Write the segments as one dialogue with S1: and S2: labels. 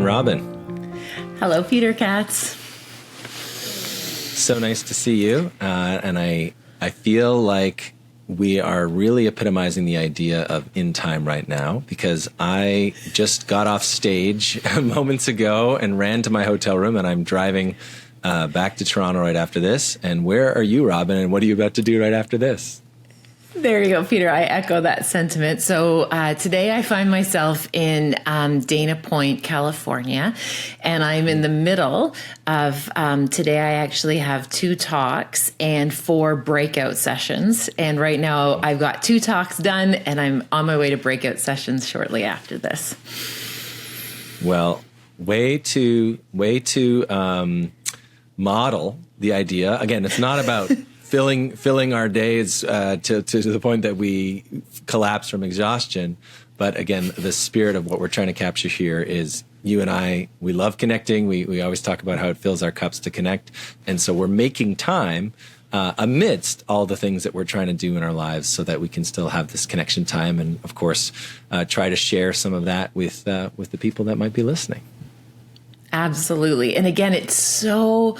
S1: again, Robyne.
S2: Hello, Peter Katz.
S1: So nice to see you. And I feel like we are really epitomizing the idea of in time right now, because I just got off stage moments ago and ran to my hotel room, and I'm driving back to Toronto right after this. And where are you, Robyne? And what are you about to do right after this?
S2: There you go, Peter. I echo that sentiment. So today I find myself in Dana Point, California, and I'm in the middle of today. I actually have 2 talks and 4 breakout sessions. And right now I've got 2 talks done, and I'm on my way to breakout sessions shortly after this.
S1: Well, way to model the idea. Again, it's not about filling our days to the point that we collapse from exhaustion. But again, the spirit of what we're trying to capture here is you and I, we love connecting. We always talk about how it fills our cups to connect. And so we're making time amidst all the things that we're trying to do in our lives so that we can still have this connection time. And of course, try to share some of that with the people that might be listening.
S2: Absolutely. And again, it's so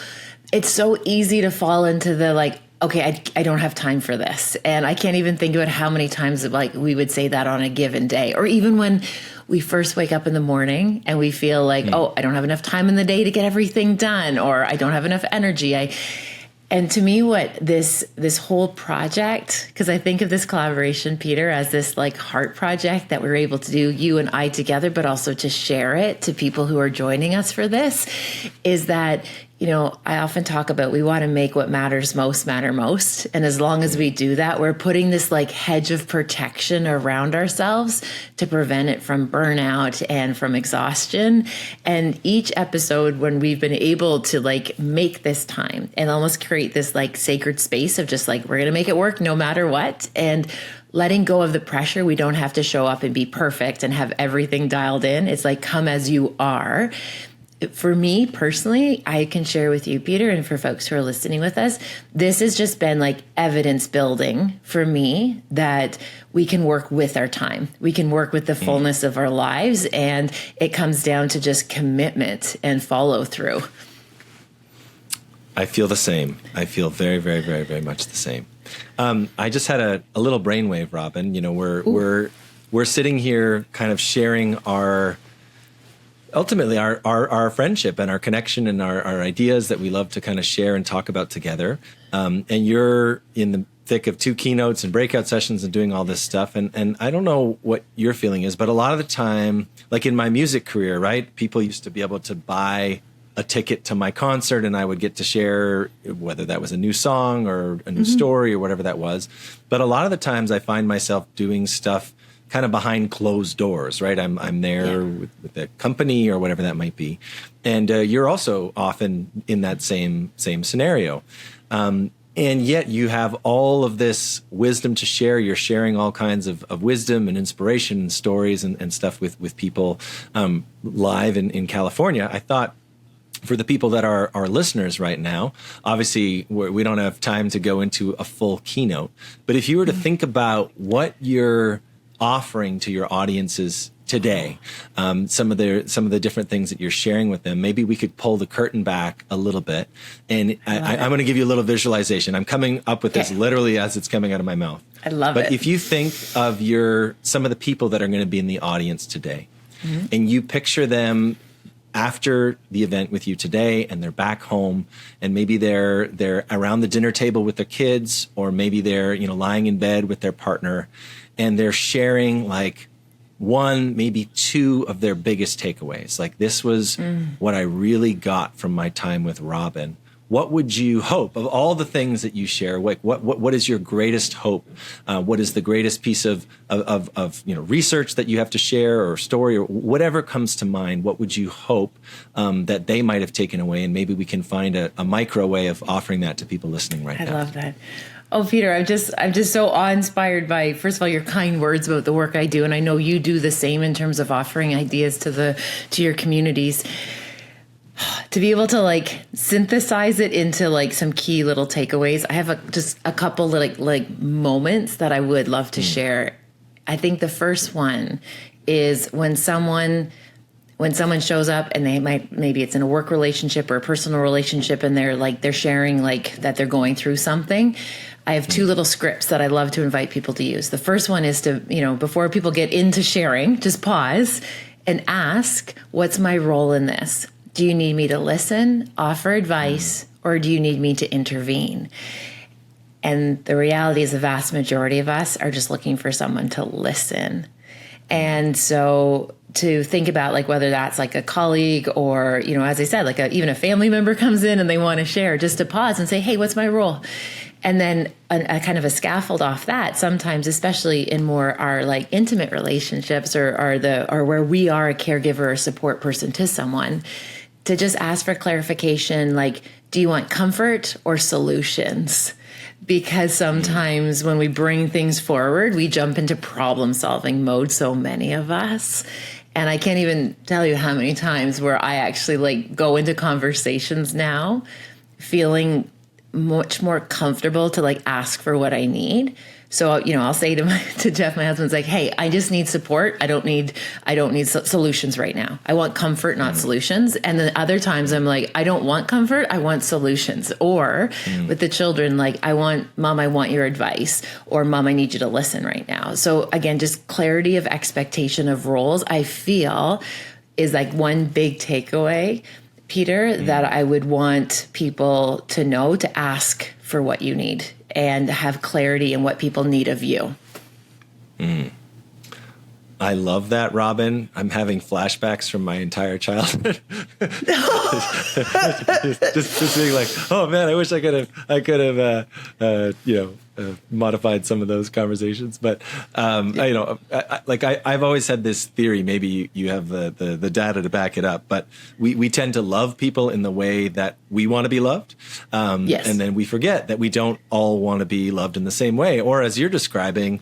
S2: easy to fall into the okay, I don't have time for this. And I can't even think about how many times we would say that on a given day, or even when we first wake up in the morning and we feel like, oh, I don't have enough time in the day to get everything done, or I don't have enough energy. And to me, what this whole project, because I think of this collaboration, Peter, as this heart project that we're able to do, you and I together, but also to share it to people who are joining us for this, is that, I often talk about we want to make what matters most matter most. And as long as we do that, we're putting this hedge of protection around ourselves to prevent it from burnout and from exhaustion. And each episode, when we've been able to make this time and almost create this sacred space of just we're going to make it work no matter what. And letting go of the pressure. We don't have to show up and be perfect and have everything dialed in. It's come as you are. For me personally, I can share with you, Peter, and for folks who are listening with us, this has just been evidence building for me that we can work with our time. We can work with the fullness of our lives, and it comes down to just commitment and follow through.
S1: I feel the same. I feel very, very, very, very much the same. I just had a little brainwave, Robyne. We're sitting here kind of sharing ultimately our friendship and our connection and our ideas that we love to kind of share and talk about together. And you're in the thick of 2 keynotes and breakout sessions and doing all this stuff. And I don't know what your feeling is, but a lot of the time, in my music career, right? People used to be able to buy a ticket to my concert, and I would get to share whether that was a new song or a new story or whatever that was. But a lot of the times I find myself doing stuff kind of behind closed doors, right? I'm there with the company or whatever that might be. And you're also often in that same scenario. And yet you have all of this wisdom to share. You're sharing all kinds of wisdom and inspiration and stories and stuff with people live in California. I thought, for the people that are our listeners right now, obviously we don't have time to go into a full keynote, but if you were to think about what you're offering to your audiences today, some of the different things that you're sharing with them, maybe we could pull the curtain back a little bit. And I'm going to give you a little visualization. I'm coming up with this literally as it's coming out of my mouth.
S2: I love
S1: it. But
S2: it.
S1: if you think of some of the people that are going to be in the audience today, and you picture them after the event with you today, and they're back home, and maybe they're around the dinner table with their kids, or maybe they're lying in bed with their partner, and they're sharing 1, maybe 2 of their biggest takeaways. This was what I really got from my time with Robyne. What would you hope of all the things that you share? What is your greatest hope? What is the greatest piece of research that you have to share, or story, or whatever comes to mind? What would you hope that they might have taken away? And maybe we can find a micro way of offering that to people listening right now.
S2: I love that. Oh, Peter, I'm just so awe-inspired by, first of all, your kind words about the work I do, and I know you do the same in terms of offering ideas to your communities. To be able to synthesize it into some key little takeaways, I have just a couple moments that I would love to share. I think the first one is when when someone shows up and maybe it's in a work relationship or a personal relationship, and they're sharing like that they're going through something, I have two little scripts that I love to invite people to use. The first one is to, before people get into sharing, just pause and ask, what's my role in this? Do you need me to listen, offer advice, or do you need me to intervene? And the reality is the vast majority of us are just looking for someone to listen. And so to think about like whether that's like a colleague or, as I said, like even a family member comes in and they want to share, just to pause and say, hey, what's my role? And then a kind of a scaffold off that, sometimes, especially in more our like intimate relationships or where we are a caregiver or support person to someone, to just ask for clarification, like, do you want comfort or solutions? Because sometimes when we bring things forward, we jump into problem solving mode, so many of us. And I can't even tell you how many times where I actually like go into conversations now feeling much more comfortable to like ask for what I need. So, I'll say to Jeff, my husband's like, hey, I just need support. I don't need solutions right now. I want comfort, not solutions. And then other times I'm like, I don't want comfort. I want solutions. Or with the children, like, Mom, I want your advice, or Mom, I need you to listen right now. So again, just clarity of expectation of roles, I feel is like one big takeaway, Peter, that I would want people to know, to ask for what you need and have clarity in what people need of you.
S1: I love that, Robyne. I'm having flashbacks from my entire childhood. just being like, oh man, I wish I could have modified some of those conversations. But I've always had this theory. Maybe you have the data to back it up. But we tend to love people in the way that we want to be loved,
S2: yes.
S1: And then we forget that we don't all want to be loved in the same way. Or as you're describing,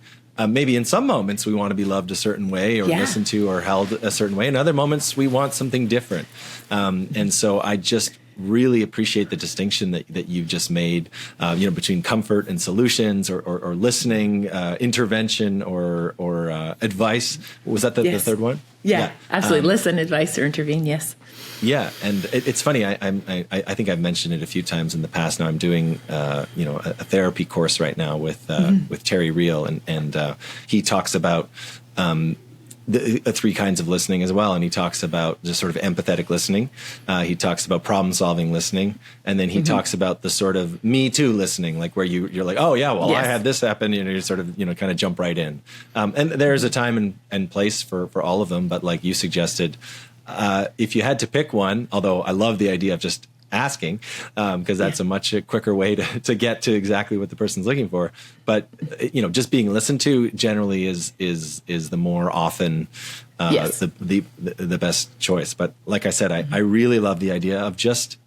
S1: maybe in some moments we want to be loved a certain way or listened to or held a certain way. In other moments we want something different. And so I just really appreciate the distinction that you've just made, between comfort and solutions or listening, intervention or advice. Was that the third one?
S2: Yeah, absolutely. Listen, advice, or intervene. Yes.
S1: Yeah, and it's funny. I think I've mentioned it a few times in the past. Now I'm doing a therapy course right now with Terry Real, and he talks about the three kinds of listening as well. And he talks about just sort of empathetic listening. He talks about problem solving listening, and then he talks about the sort of me too listening, like where you're like, oh yeah, well, yes. I had this happen. You sort of kind of jump right in. And there's a time and place for all of them. But like you suggested, if you had to pick one, although I love the idea of just asking, because that's a much quicker way to get to exactly what the person's looking for. But just being listened to generally is the more often the best choice. But like I said, I really love the idea of just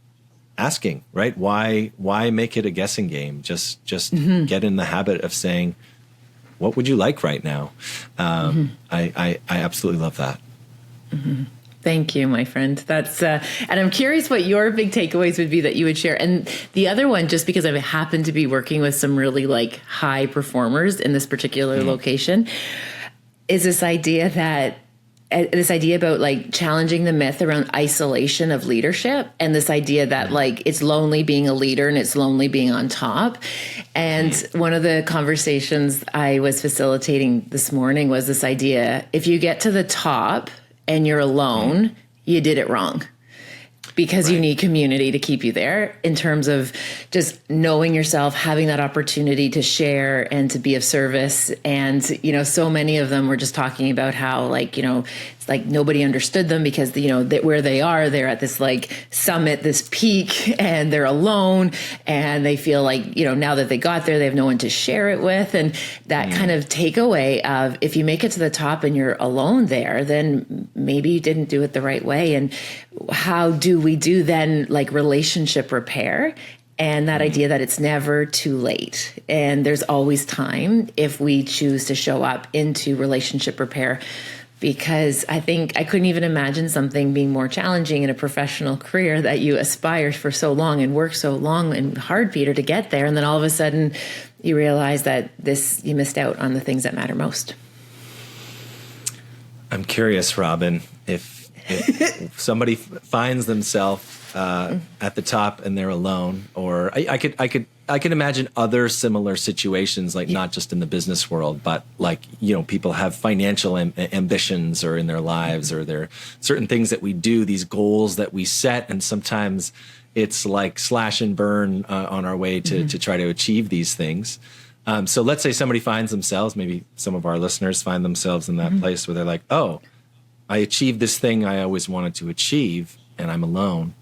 S1: asking, right? Why make it a guessing game? Just get in the habit of saying, what would you like right now? I absolutely love that.
S2: Thank you, my friend. That's and I'm curious what your big takeaways would be that you would share. And the other one, just because I happen to be working with some really like high performers in this particular location, is this idea about like challenging the myth around isolation of leadership, and this idea that like it's lonely being a leader and it's lonely being on top. And one of the conversations I was facilitating this morning was this idea: if you get to the top and you're alone, you did it wrong, because you need community to keep you there, in terms of just knowing yourself, having that opportunity to share and to be of service. And, so many of them were just talking about how it's like nobody understood them because, where they are, they're at this like summit, this peak, and they're alone, and they feel like, now that they got there, they have no one to share it with. And that kind of takeaway of, if you make it to the top and you're alone there, then maybe you didn't do it the right way. And how do we do then like relationship repair? And that idea that it's never too late and there's always time if we choose to show up into relationship repair. Because I think I couldn't even imagine something being more challenging in a professional career that you aspire for so long and work so long and hard, Peter, to get there. And then all of a sudden you realize that you missed out on the things that matter most.
S1: I'm curious, Robyne, if if somebody finds themselves at the top and they're alone, or I can imagine other similar situations, like not just in the business world, but like, people have financial ambitions or in their lives, or there are certain things that we do, these goals that we set, and sometimes it's like slash and burn on our way to try to achieve these things. So let's say somebody finds themselves, maybe some of our listeners find themselves in that place where they're like, oh, I achieved this thing I always wanted to achieve, and I'm alone.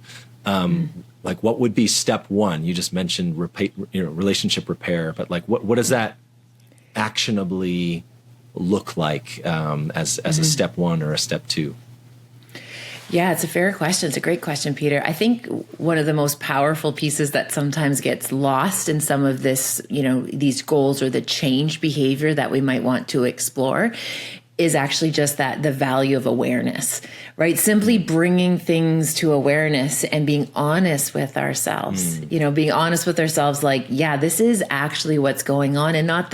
S1: Like, what would be step one? You just mentioned relationship repair, but like, what does that actionably look like as a step one or a step two?
S2: Yeah, it's a fair question. It's a great question, Peter. I think one of the most powerful pieces that sometimes gets lost in some of this, these goals or the change behavior that we might want to explore is actually just that the value of awareness, right? Simply bringing things to awareness and being honest with ourselves, being honest with ourselves, like, yeah, this is actually what's going on, and not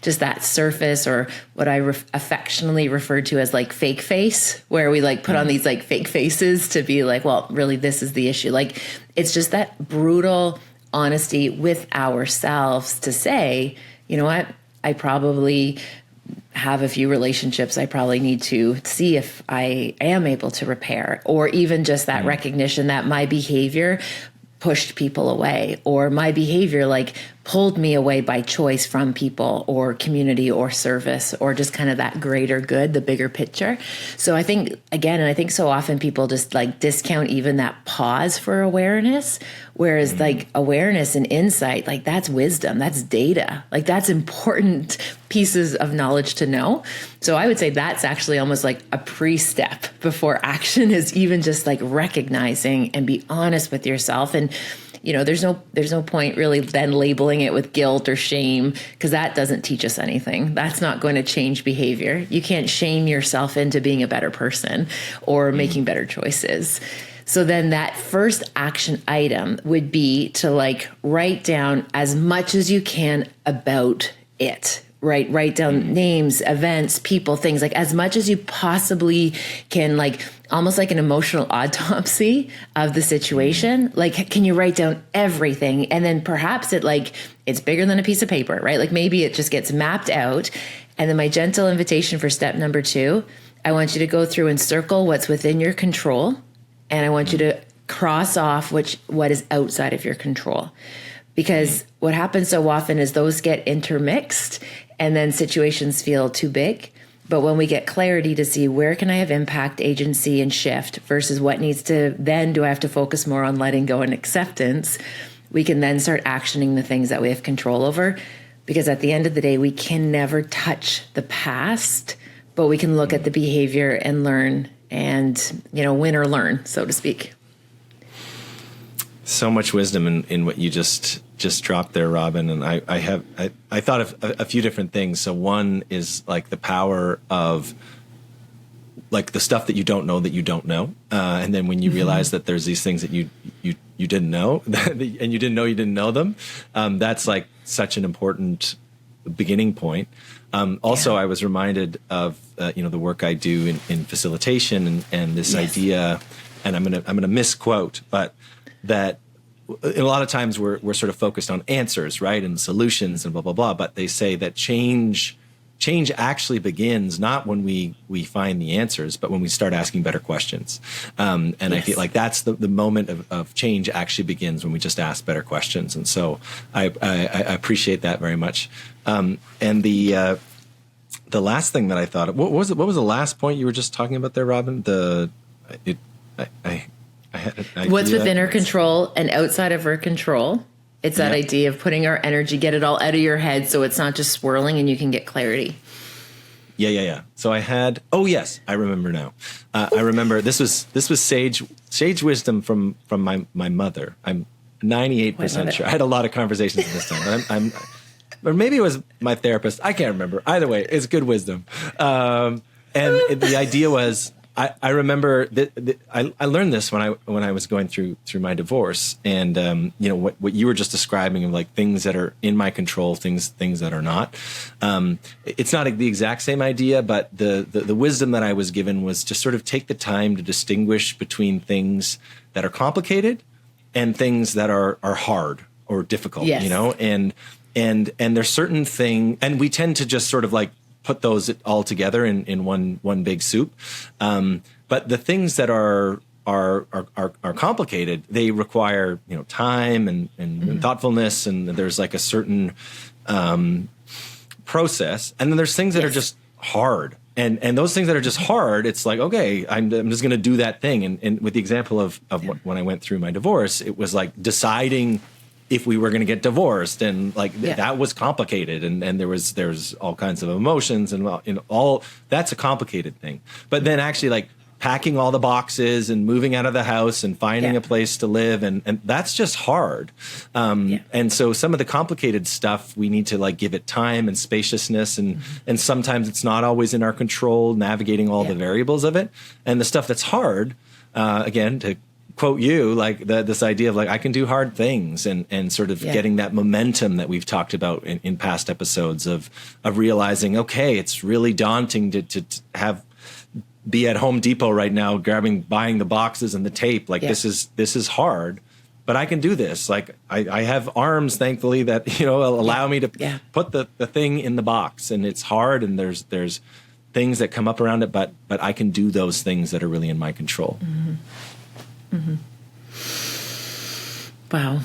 S2: just that surface, or what I affectionately refer to as like fake face, where we like put on these like fake faces to be like, well, really, this is the issue. Like, it's just that brutal honesty with ourselves to say, you know what, I probably have a few relationships I probably need to see if I am able to repair, or even just that recognition that my behavior pushed people away, or my behavior like pulled me away by choice from people or community or service, or just kind of that greater good, the bigger picture. So I think, again, and I think so often people just like discount even that pause for awareness, whereas like awareness and insight, like that's wisdom, that's data, like that's important pieces of knowledge to know. So I would say that's actually almost like a pre-step before action, is even just like recognizing and be honest with yourself. And there's no point really then labeling it with guilt or shame, because that doesn't teach us anything. That's not going to change behavior. You can't shame yourself into being a better person or making better choices. So then that first action item would be to like write down as much as you can about it. Right? Write down names, events, people, things, like as much as you possibly can, like almost like an emotional autopsy of the situation. Like, can you write down everything? And then perhaps it's bigger than a piece of paper, right? Like maybe it just gets mapped out. And then my gentle invitation for step number 2, I want you to go through and circle what's within your control. And I want you to cross off what is outside of your control. Because what happens so often is those get intermixed, and then situations feel too big. But when we get clarity to see where can I have impact, agency, and shift versus what needs to, then do I have to focus more on letting go and acceptance, we can then start actioning the things that we have control over. Because at the end of the day, we can never touch the past, but we can look at the behavior and learn and, win or learn, so to speak.
S1: So much wisdom in what you just dropped there, Robyne. And I thought of a few different things. So one is like the power of like the stuff that you don't know, and then when you realize that there's these things that you didn't know, and you didn't know them, that's like such an important beginning point. Also, I was reminded of the work I do in facilitation and this idea, and I'm gonna misquote, but that a lot of times we're sort of focused on answers, right, and solutions and blah blah blah. But they say that change actually begins not when we find the answers, but when we start asking better questions. And I feel like that's the moment of change actually begins when we just ask better questions. And so I appreciate that very much. And the last thing that I thought of, what was the last point you were just talking about there, Robyne?
S2: What's within our control and outside of our control. It's that idea of putting our energy, get it all out of your head so it's not just swirling and you can get clarity.
S1: Yeah. So I had, yes, I remember now. I remember this was sage wisdom from my mother. I'm 98% sure. I had a lot of conversations this time. Or maybe it was my therapist. I can't remember. Either way, it's good wisdom. And the idea was, I remember that I learned this when I was going through my divorce, and what you were just describing of like things that are in my control, things that are not. It's not the exact same idea, but the wisdom that I was given was to sort of take the time to distinguish between things that are complicated and things that are hard or difficult.
S2: Yes.
S1: And there's certain thing, and we tend to just sort of like put those all together in one big soup. But the things that are complicated, they require, time and thoughtfulness, and there's like a certain process. And then there's things that are just hard. And those things that are just hard, it's like, okay, I'm just going to do that thing. And with the example of when I went through my divorce, it was like deciding if we were going to get divorced, and like that was complicated, and there's all kinds of emotions, and all that's a complicated thing. But then actually like packing all the boxes and moving out of the house and finding a place to live, and that's just hard. And so some of the complicated stuff, we need to like give it time and spaciousness, and sometimes it's not always in our control navigating all the variables of it. And the stuff that's hard, again, to quote you, like this idea of like, I can do hard things, and sort of getting that momentum that we've talked about in past episodes of realizing, okay, it's really daunting to be at Home Depot right now, buying the boxes and the tape. Like this is hard, but I can do this. Like I have arms, thankfully, that, allow me to put the thing in the box, and it's hard, and there's things that come up around it, but I can do those things that are really in my control.
S2: Mm-hmm. Mm-hmm. Wow.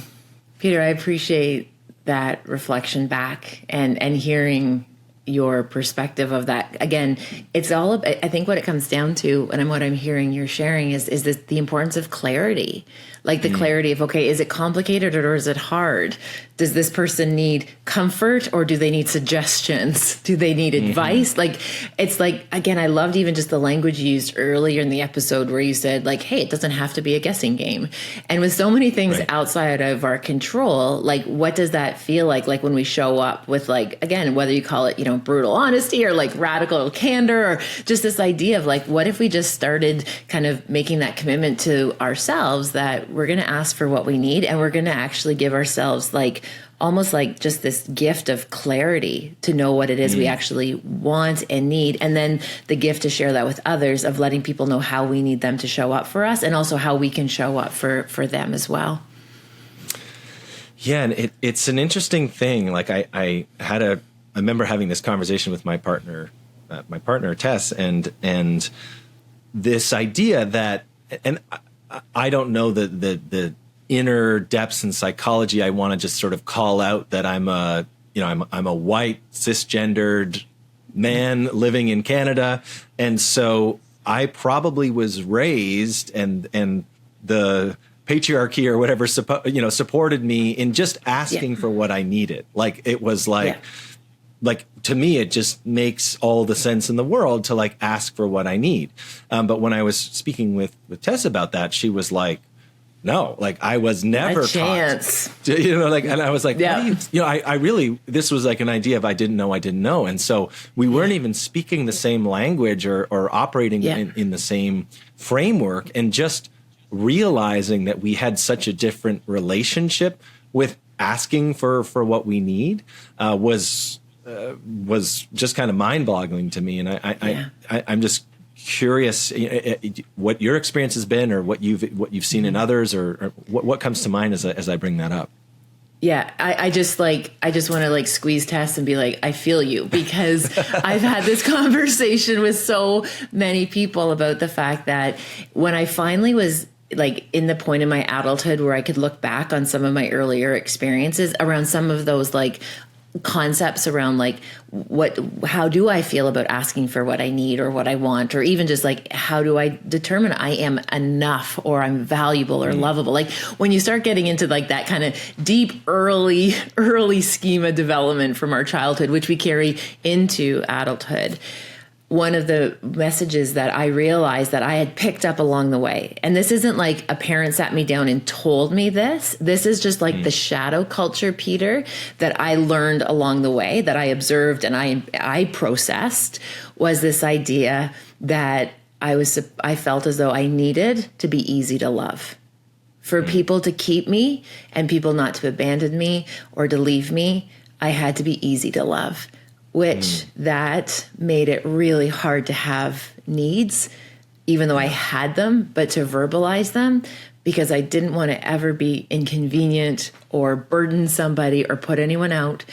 S2: Peter, I appreciate that reflection back and hearing your perspective of that. Again, it's all, I think what it comes down to, and what I'm hearing you're sharing is this, the importance of clarity, like the clarity of, okay, is it complicated or is it hard? Does this person need comfort, or do they need suggestions? Do they need advice? Like, it's like, again, I loved even just the language you used earlier in the episode where you said like, hey, it doesn't have to be a guessing game. And with so many things outside of our control, like what does that feel like when we show up with, like, again, whether you call it, brutal honesty or like radical candor, or just this idea of like, what if we just started kind of making that commitment to ourselves that we're going to ask for what we need, and we're going to actually give ourselves like almost like just this gift of clarity to know what it is we actually want and need. And then the gift to share that with others, of letting people know how we need them to show up for us, and also how we can show up for them as well.
S1: Yeah. And it's an interesting thing. Like I remember having this conversation with my partner Tess, and this idea that, and I don't know the inner depths and psychology. I want to just sort of call out that I'm a white cisgendered man living in Canada, and so I probably was raised, and the patriarchy or whatever supported me in just asking for what I needed. Like it was like to me, it just makes all the sense in the world to like ask for what I need. But when I was speaking with Tess about that, she was like, no, like I was never
S2: taught,
S1: and I was like, what do you, I really, this was like an idea of I didn't know. And so we weren't even speaking the same language or operating in the same framework, and just realizing that we had such a different relationship with asking for what we need was just kind of mind-boggling to me. And I'm just curious what your experience has been, or what you've seen in others, or what comes to mind as I bring that up.
S2: Yeah, I just want to like squeeze Tess and be like, I feel you, because I've had this conversation with so many people about the fact that when I finally was like in the point in my adulthood where I could look back on some of my earlier experiences around some of those like concepts around like how do I feel about asking for what I need or what I want, or even just like how do I determine I am enough or I'm valuable or lovable. Like when you start getting into like that kind of deep early schema development from our childhood, which we carry into adulthood, one of the messages that I realized that I had picked up along the way, and this isn't like a parent sat me down and told me this is just like the shadow culture, Peter, that I learned along the way, that I observed and I processed, was this idea that I felt as though I needed to be easy to love. For people to keep me and people not to abandon me or to leave me, I had to be easy to love, which that made it really hard to have needs, even though I had them, but to verbalize them, because I didn't want to ever be inconvenient or burden somebody or put anyone out.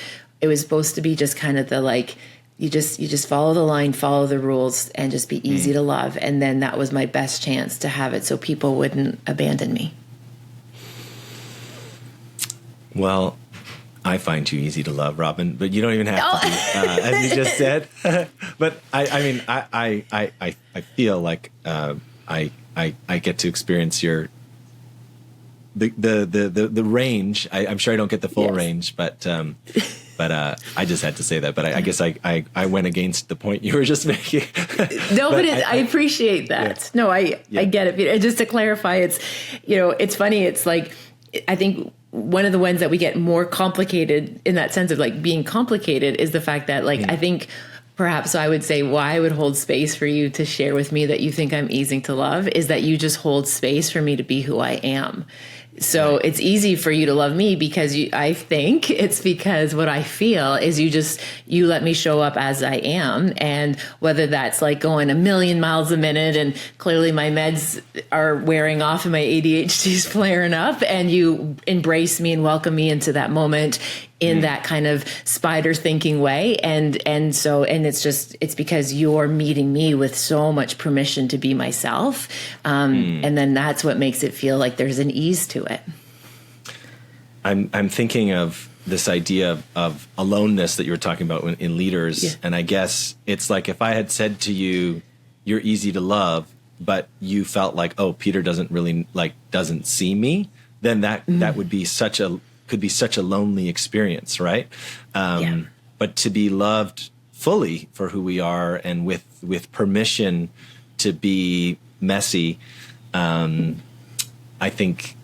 S2: It was supposed to be just kind of the like, you just follow the line, follow the rules, and just be easy to love. And then that was my best chance to have it so people wouldn't abandon me.
S1: Well, I find you easy to love, Robyne, but you don't even have to be, as you just said. But I mean, I feel like I get to experience the range. I'm sure I don't get the full range, but I just had to say that. But I guess I went against the point you were just making.
S2: No, but I appreciate that. Yeah. No, I get it. And just to clarify, it's funny. It's like, I think one of the ones that we get more complicated in that sense of like being complicated is the fact that like, I think perhaps I would say why I would hold space for you to share with me that you think I'm easy to love is that you just hold space for me to be who I am. So it's easy for you to love me because I think it's because what I feel is you let me show up as I am. And whether that's like going 1,000,000 miles a minute and clearly my meds are wearing off and my ADHD is flaring up, and you embrace me and welcome me into that moment in that kind of spider thinking way. And it's because you're meeting me with so much permission to be myself. And then that's what makes it feel like there's an ease to it.
S1: I'm thinking of this idea of aloneness that you were talking about in leaders. Yeah. And I guess it's like, if I had said to you, you're easy to love, but you felt like, oh, Peter doesn't see me, then that would be could be such a lonely experience, right? But to be loved fully for who we are and with permission to be messy, I think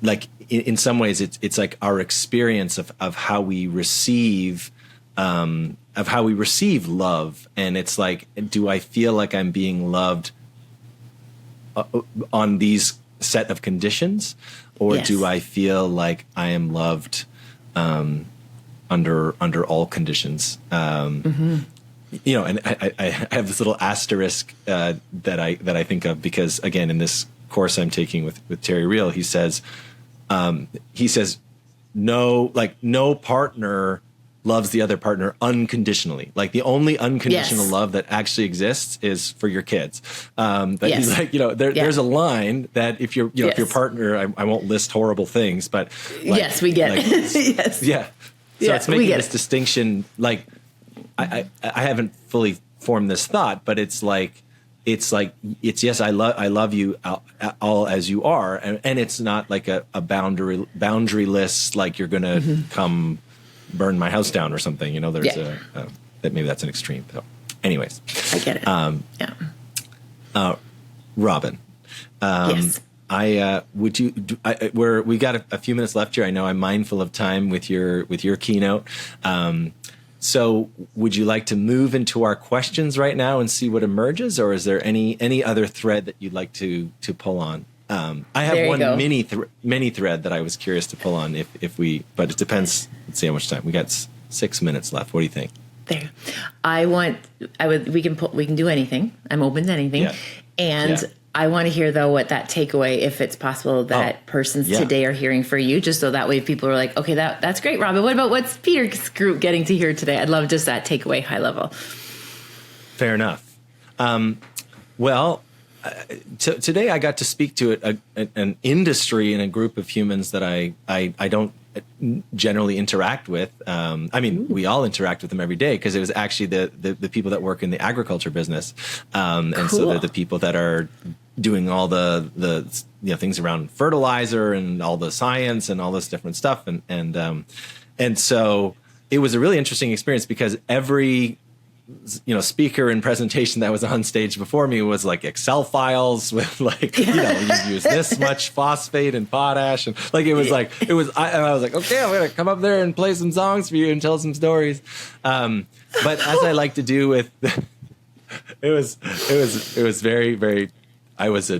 S1: like in some ways it's like our experience of how we receive love. And it's like, do I feel like I'm being loved on these set of conditions? Or do I feel like I am loved under all conditions? And I have this little asterisk that I think of because, again, in this course I'm taking with Terry Real, he says no partner loves the other partner unconditionally. Like the only unconditional love that actually exists is for your kids. But he's like, there's a line that if you're, if your partner, I won't list horrible things, but
S2: yes, we get it. Yes.
S1: Yeah. So it's making this distinction. Like I haven't fully formed this thought, but it's yes, I love you all as you are. And it's not like a boundaryless, like you're going to come burn my house down or something, there's that maybe that's an extreme. So anyways,
S2: I get it.
S1: Robyne, yes. We got a few minutes left here. I know I'm mindful of time with your keynote. So would you like to move into our questions right now and see what emerges, or is there any other thread that you'd like to pull on? I have one mini thread that I was curious to pull on but it depends. Let's see how much time we got. 6 minutes left. What do you think?
S2: There, we can do anything. I'm open to anything. And I want to hear though what that takeaway, if it's possible, that persons today are hearing for you, just so that way people are like, okay, that's great, Robyne. What about what's Peter's group getting to hear today? I'd love just that takeaway, high level. Fair
S1: enough. Today I got to speak to an industry and a group of humans that I don't generally interact with. We all interact with them every day because it was actually the people that work in the agriculture business. And so they're the people that are doing all the things around fertilizer and all the science and all this different stuff. And so it was a really interesting experience because every speaker and presentation that was on stage before me was like Excel files with you use this much phosphate and potash. And I was like, okay, I'm going to come up there and play some songs for you and tell some stories. But as I like to do with it was very, very, I was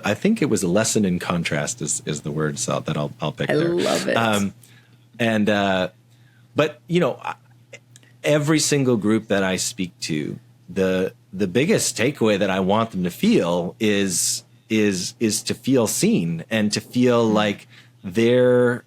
S1: I think it was a lesson in contrast is the word that I'll pick there.
S2: I love it.
S1: But every single group that I speak to, the biggest takeaway that I want them to feel is to feel seen and to feel like their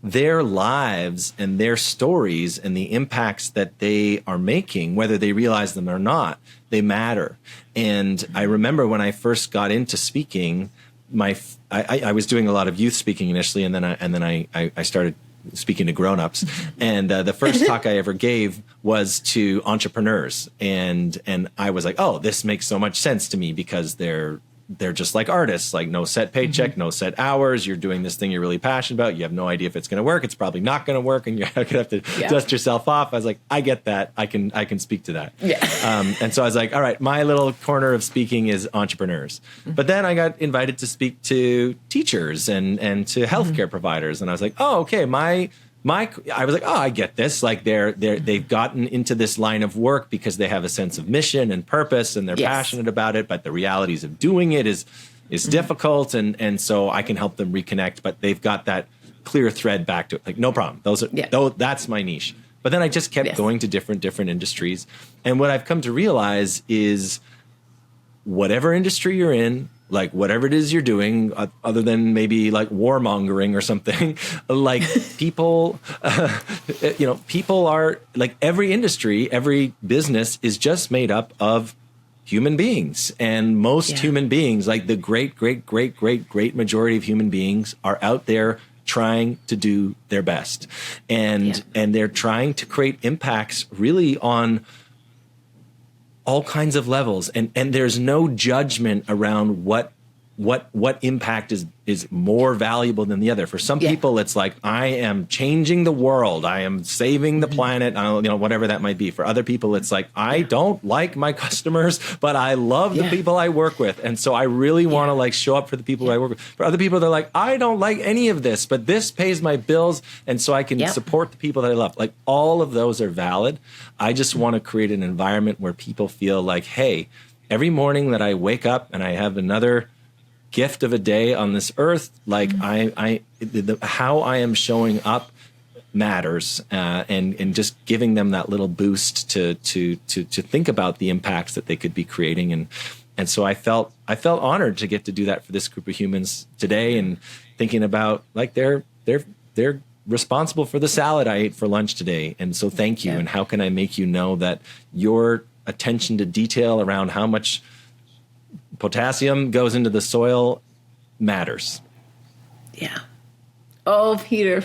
S1: lives and their stories and the impacts that they are making, whether they realize them or not, they matter. And I remember when I first got into speaking, I was doing a lot of youth speaking initially, and then I started speaking to grown-ups. And the first talk I ever gave was to entrepreneurs. And I was like, oh, this makes so much sense to me because they're just like artists, like no set paycheck, no set hours. You're doing this thing you're really passionate about. You have no idea if it's going to work. It's probably not going to work. And you're going to have to dust yourself off. I was like, I get that. I can speak to that.
S2: Yeah.
S1: And so I was like, all right, my little corner of speaking is entrepreneurs. But then I got invited to speak to teachers and to healthcare providers. And I was like, oh, okay, I was like, oh, I get this. Like they've gotten into this line of work because they have a sense of mission and purpose and they're passionate about it. But the realities of doing it is difficult. And so I can help them reconnect. But they've got that clear thread back to it. Like, no problem. That's my niche. But then I just kept going to different industries. And what I've come to realize is whatever industry you're in, like whatever it is you're doing, other than maybe like warmongering or something, like people, people are like every industry, every business is just made up of human beings. And most human beings, like the great majority of human beings are out there trying to do their best. And they're trying to create impacts really on all kinds of levels, and there's no judgment around what impact is more valuable than the other. For some people, it's like, I am changing the world, I am saving the planet, whatever that might be. For other people, it's like, I don't like my customers, but I love the people I work with, and so I really want to like show up for the people I work with. For other people, they're like, I don't like any of this, but this pays my bills, and so I can support the people that I love. Like, all of those are valid. I just want to create an environment where people feel like, hey, every morning that I wake up and I have another gift of a day on this earth, like how I am showing up matters, and just giving them that little boost to think about the impacts that they could be creating. And so I felt honored to get to do that for this group of humans today, and thinking about like they're responsible for the salad I ate for lunch today. And so thank you. And how can I make you know that your attention to detail around how much potassium goes into the soil matters.
S2: Yeah. Oh, Peter,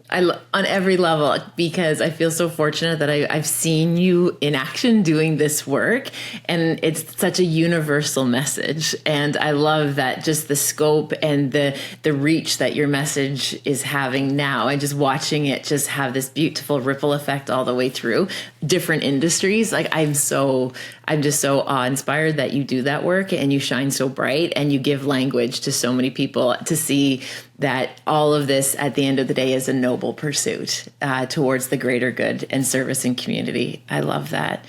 S2: on every level, because I feel so fortunate that I've seen you in action doing this work, and it's such a universal message. And I love that, just the scope and the reach that your message is having now, and just watching it just have this beautiful ripple effect all the way through different industries. Like, I'm just so awe-inspired that you do that work, and you shine so bright, and you give language to so many people to see that all of this at the end of the day is a noble pursuit towards the greater good and service and community. I love that.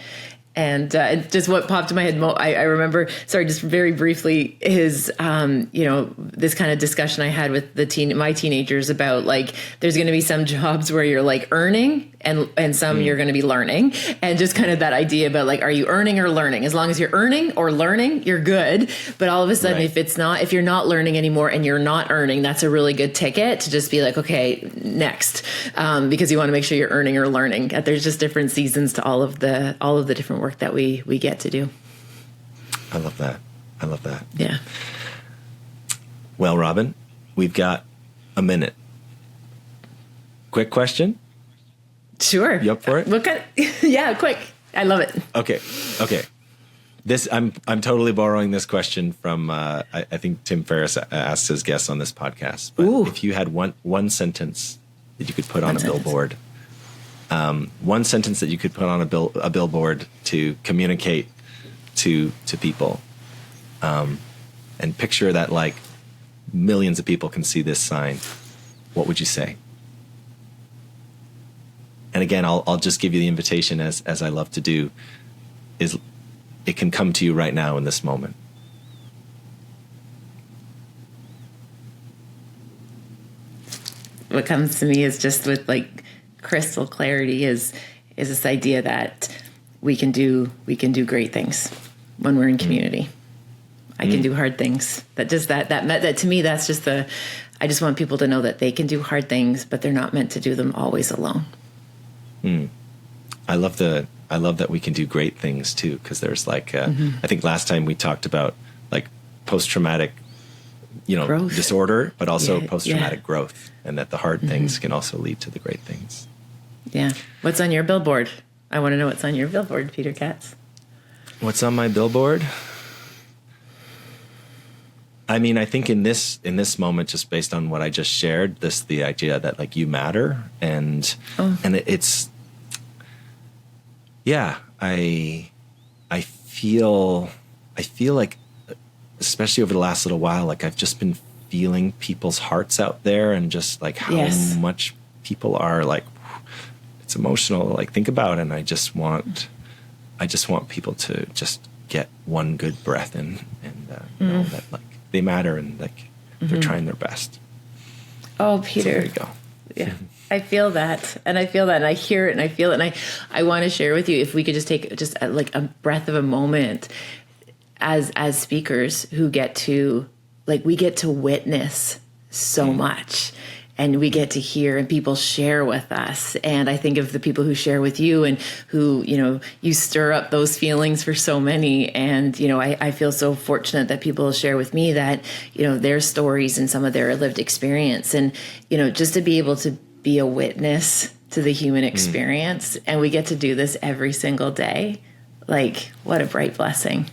S2: And just what popped in my head, I remember, sorry, just very briefly, is, this kind of discussion I had with my teenagers about, like, there's going to be some jobs where you're like earning and some you're going to be learning, and just kind of that idea about, like, are you earning or learning? As long as you're earning or learning, you're good. But all of a sudden, if you're not learning anymore and you're not earning, that's a really good ticket to just be like, okay, next, because you want to make sure you're earning or learning. There's just different seasons to all of the different work that we get to do.
S1: I love that.
S2: Yeah.
S1: Well, Robyne, we've got a minute. Quick question.
S2: Sure.
S1: You up for it?
S2: Yeah, quick. I love it.
S1: Okay. This I'm totally borrowing this question from I think Tim Ferriss asks his guests on this podcast. But if you had one sentence that you could put on a billboard, one sentence that you could put on a billboard to communicate to people, and picture that like millions of people can see this sign, what would you say? And again, I'll just give you the invitation, as I love to do. it can come to you right now in this moment?
S2: What comes to me is just with like crystal clarity is this idea that we can do great things when we're in community. I can do hard things. That to me, that's just I just want people to know that they can do hard things, but they're not meant to do them always alone.
S1: I love that we can do great things too, because there's like I think last time we talked about like post-traumatic growth. Disorder, but also post-traumatic growth, and that the hard things can also lead to the great things. Yeah.
S2: What's on your billboard? I want to know what's on your billboard, Peter Katz.
S1: What's on my billboard? I mean, I think in this moment, just based on what I just shared, the idea that like you matter, and it's I feel like, especially over the last little while, like I've just been feeling people's hearts out there, and just like how much people are like, it's emotional to like think about. And I just want people to just get one good breath in, and know that like they matter, and like they're trying their best.
S2: Oh, Peter.
S1: So there you go.
S2: Yeah. I feel that, and I hear it, and I feel it. And I want to share with you, if we could just take just like a breath of a moment as speakers who get to witness so much, and we get to hear, and people share with us. And I think of the people who share with you, and who, you stir up those feelings for so many. And, I feel so fortunate that people share with me that, their stories and some of their lived experience, and, just to be able to be a witness to the human experience. And we get to do this every single day. Like, what a bright blessing.